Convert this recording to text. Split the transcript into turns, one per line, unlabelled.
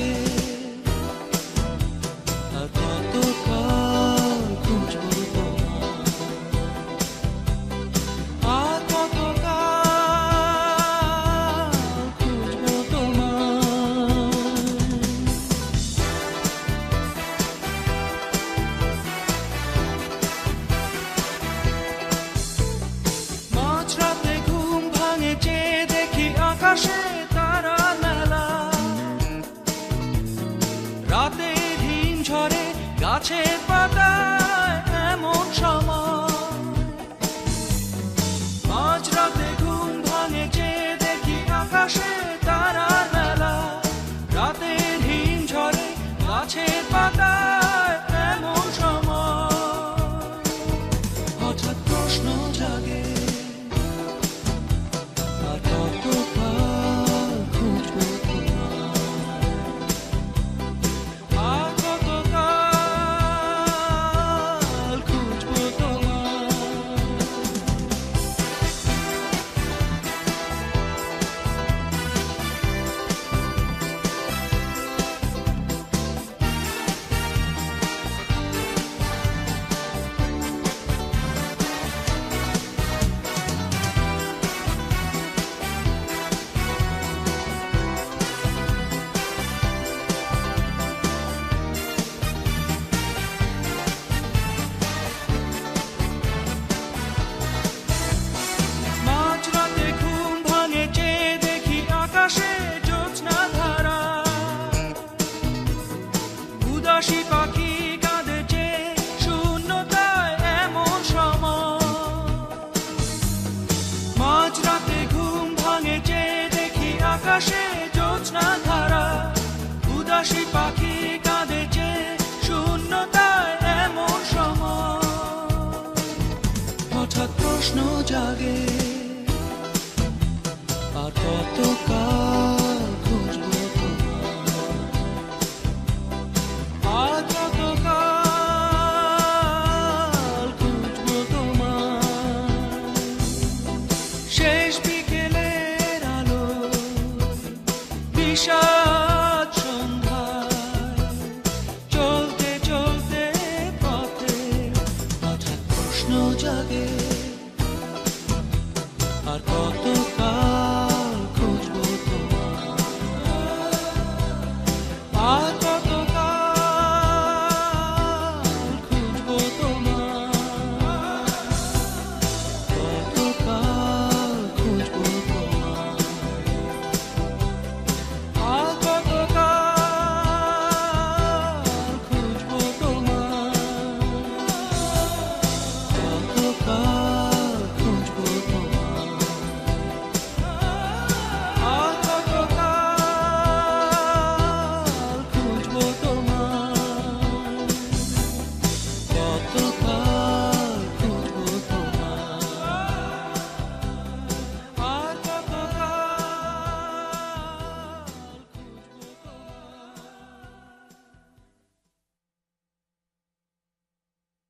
জাগে আর কতকাল খুঁজবো তোমায় আর কতকাল খুঁজবো তোমায় মাঝরাতে ঘুম ভাঙে চেয়ে দেখি আকাশে তারা মেলা রাতে হিম ঝরে গাছের পাতায় এমন সময় মাঝরাতে ঘুম ভাঙে চেয়ে দেখি আকাশে তারা মেলা রাতে হিম ঝরে গাছের পাতায় এমন সময় হঠাৎ প্রশ্ন জাগে আর কতকাল খুঁজবো তোমায় আর কতকাল খুঁজবো তোমায় মাঝরাতে ঘুম ভাঙে চেয়ে দেখি আকাশে জ্যোৎস্না ধারা উদাসী পাখি কাঁদে চেয়ে শূন্যতায় এমন সময় মাঝরাতে ঘুম ভাঙে চেয়ে দেখি আকাশে জ্যোৎস্না ধারা উদাসী পাখি